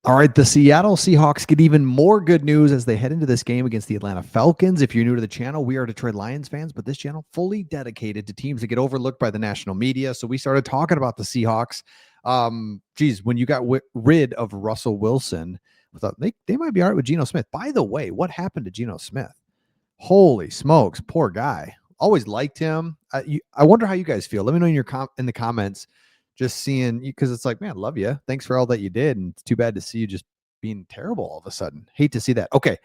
All right, the Seattle Seahawks get even more good news as they head into this game against the Atlanta Falcons. If you're new to the channel, we are Detroit Lions fans, but this channel fully dedicated to teams that get overlooked by the national media. So we started talking about the Seahawks. When you got rid of Russell Wilson, we thought they might be all right with Geno Smith. By the way, what happened to Geno Smith? Holy smokes, poor guy. Always liked him. I wonder how you guys feel. Let me know in the comments. Just seeing you, because it's like, man, love you. Thanks for all that you did, and it's too bad to see you just being terrible all of a sudden. Hate to see that. Okay,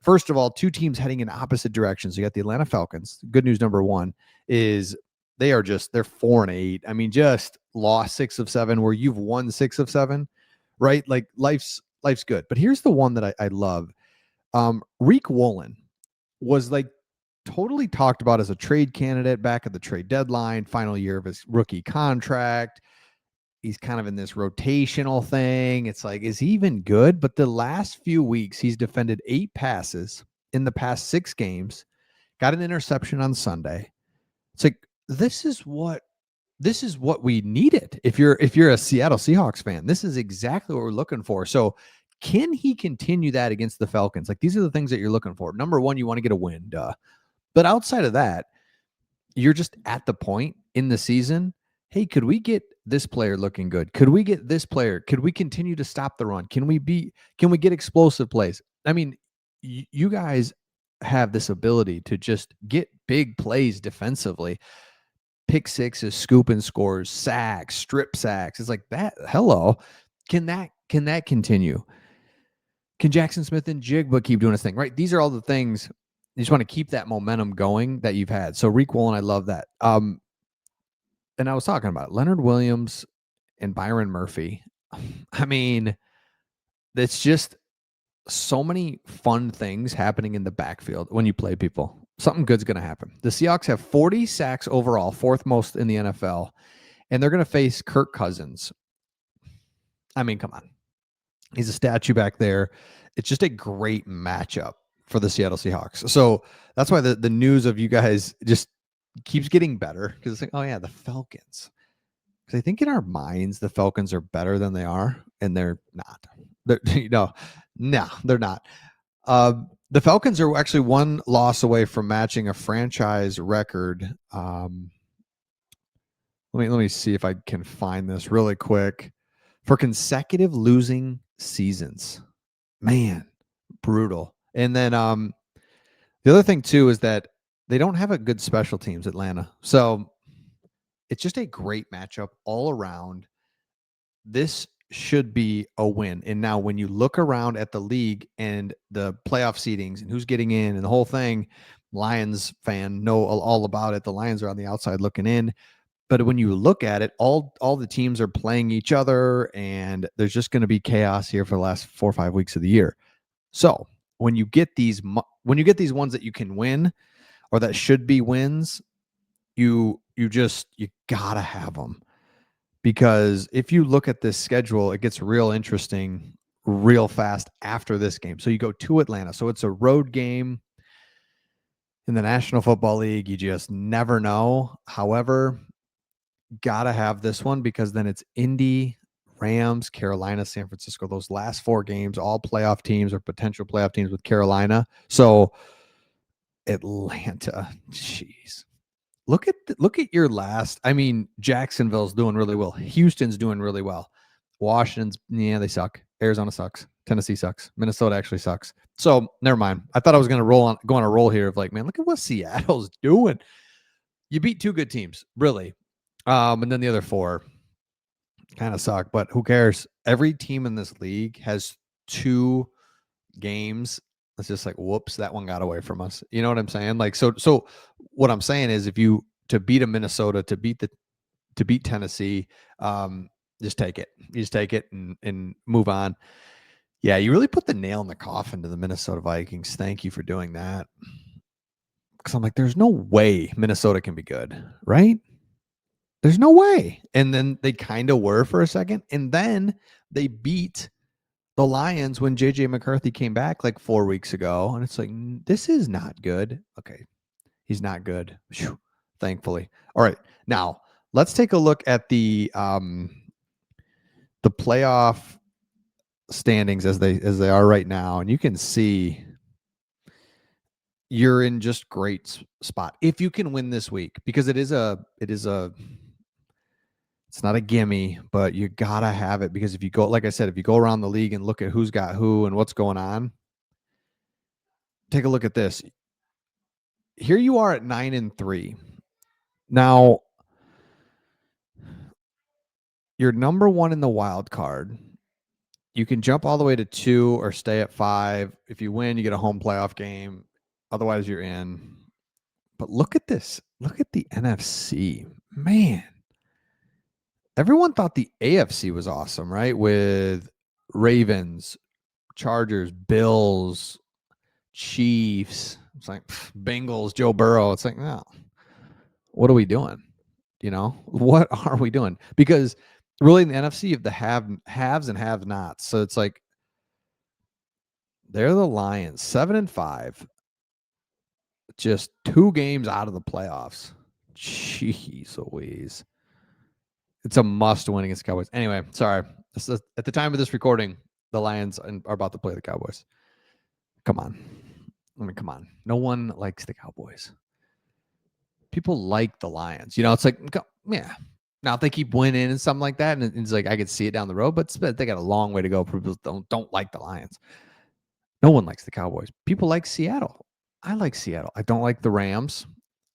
first of all, two teams heading in opposite directions. You got the Atlanta Falcons. Good news number one is they're 4-8. I mean, just lost 6 of 7 where you've won 6 of 7, right? Like life's good. But here's the one that I love. Reek Woolen was like totally talked about as a trade candidate back at the trade deadline, final year of his rookie contract. He's kind of in this rotational thing. It's like, is he even good? But the last few weeks, he's defended 8 passes in the past 6 games, got an interception on Sunday. It's like, this is what we needed. If you're a Seattle Seahawks fan, this is exactly what we're looking for. So can he continue that against the Falcons? Like, these are the things that you're looking for. Number one, you want to get a win. Duh. But outside of that, you're just at the point in the season. Hey, could we get this player looking good? Could we get this player? Could we continue to stop the run? Can we get explosive plays? I mean, you guys have this ability to just get big plays defensively. Pick sixes, scoop and scores, sacks, strip sacks. It's like that. Hello. Can that continue? Can Jackson Smith and Jigba keep doing his thing? Right. These are all the things. You just want to keep that momentum going that you've had. So Reek Woolen, I love that. And I was talking about Leonard Williams and Byron Murphy. I mean, it's just so many fun things happening in the backfield when you play people. Something good's going to happen. The Seahawks have 40 sacks overall, 4th most in the NFL, and they're going to face Kirk Cousins. I mean, come on. He's a statue back there. It's just a great matchup for the Seattle Seahawks. So that's why the news of you guys just keeps getting better, because it's like, oh yeah, the Falcons. Because I think in our minds the Falcons are better than they are, and they're not. They're not. The Falcons are actually 1 loss away from matching a franchise record. Let me see if I can find this really quick. For consecutive losing seasons. Man, brutal. And then the other thing too is that they don't have a good special teams, Atlanta. So it's just a great matchup all around. This should be a win. And now when you look around at the league and the playoff seedings and who's getting in and the whole thing, Lions fan know all about it. The Lions are on the outside looking in. But when you look at it, all the teams are playing each other, and there's just going to be chaos here for the last 4 or 5 weeks of the year. So when you get these ones that you can win or that should be wins, you gotta have them, because if you look at this schedule, it gets real interesting real fast after this game. So you go to Atlanta, so it's a road game in the National Football League. You just never know. However, gotta have this one, because then it's Indy, Rams, Carolina, San Francisco. Those last 4 games, all playoff teams or potential playoff teams with Carolina. So Atlanta, jeez. Look at your last. I mean, Jacksonville's doing really well. Houston's doing really well. Washington's, yeah, they suck. Arizona sucks. Tennessee sucks. Minnesota actually sucks. So never mind. I thought I was going to go on a roll here of like, man, look at what Seattle's doing. You beat 2 good teams, really. And then the other 4 kind of suck, but who cares? Every team in this league has 2 games. It's just like, whoops, that one got away from us. You know what I'm saying? Like, so what I'm saying is, if you to beat a Minnesota, to beat Tennessee, just take it. You just take it and move on. Yeah, you really put the nail in the coffin to the Minnesota Vikings. Thank you for doing that. Because I'm like, there's no way Minnesota can be good, right? There's no way. And then they kind of were for a second. And then they beat the Lions when JJ McCarthy came back like 4 weeks ago. And it's like, this is not good. Okay. He's not good. Whew, thankfully. All right. Now let's take a look at the playoff standings as they are right now, and you can see you're in just great spot if you can win this week, because it's not a gimme, but you gotta have it, because if you go, like I said, if you go around the league and look at who's got who and what's going on, take a look at this. Here you are at 9-3. Now you're number one in the wild card. You can jump all the way to 2 or stay at 5. If you win, you get a home playoff game. Otherwise, you're in. But look at this. Look at the NFC. Man. Everyone thought the AFC was awesome, right? With Ravens, Chargers, Bills, Chiefs. It's like Bengals, Joe Burrow. It's like, no. What are we doing? What are we doing? Because really in the NFC, you have the haves and have-nots. So it's like they're the Lions, 7-5, just 2 games out of the playoffs. Jeez Louise. It's a must-win against the Cowboys. Anyway, sorry. At the time of this recording, the Lions are about to play the Cowboys. Come on. Come on. No one likes the Cowboys. People like the Lions. It's like, yeah. Now, if they keep winning and something like that, and it's like I could see it down the road, but they got a long way to go. People don't like the Lions. No one likes the Cowboys. People like Seattle. I like Seattle. I don't like the Rams.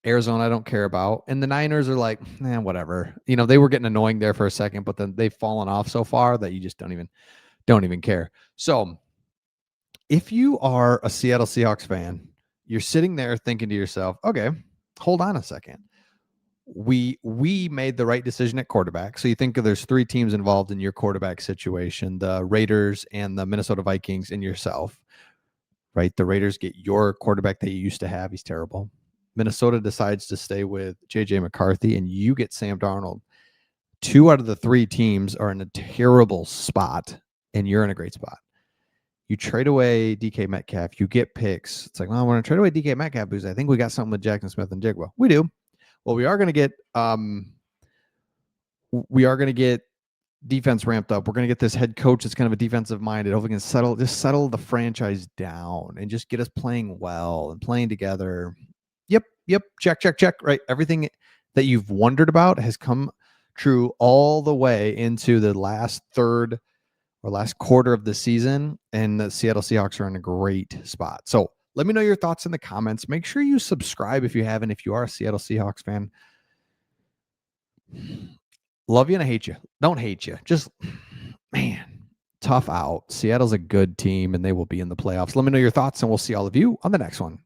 Arizona, I don't care about. And the Niners are like, whatever. They were getting annoying there for a second, but then they've fallen off so far that you just don't even care. So if you are a Seattle Seahawks fan, you're sitting there thinking to yourself, okay, hold on a second. We made the right decision at quarterback. So you think there's 3 teams involved in your quarterback situation, the Raiders and the Minnesota Vikings and yourself, right? The Raiders get your quarterback that you used to have. He's terrible. Minnesota decides to stay with J.J. McCarthy, and you get Sam Darnold. 2 out of the 3 teams are in a terrible spot, and you're in a great spot. You trade away DK Metcalf. You get picks. It's like, well, I want to trade away DK Metcalf because I think we got something with Jackson Smith and Jigba. We do. Well, we are going to get defense ramped up. We're going to get this head coach that's kind of a defensive minded. Hopefully can settle the franchise down and just get us playing well and playing together. Yep. Check. Right. Everything that you've wondered about has come true all the way into the last third or last quarter of the season. And the Seattle Seahawks are in a great spot. So let me know your thoughts in the comments. Make sure you subscribe if you haven't, if you are a Seattle Seahawks fan. Love you and I hate you. Don't hate you. Just, man, tough out. Seattle's a good team and they will be in the playoffs. Let me know your thoughts and we'll see all of you on the next one.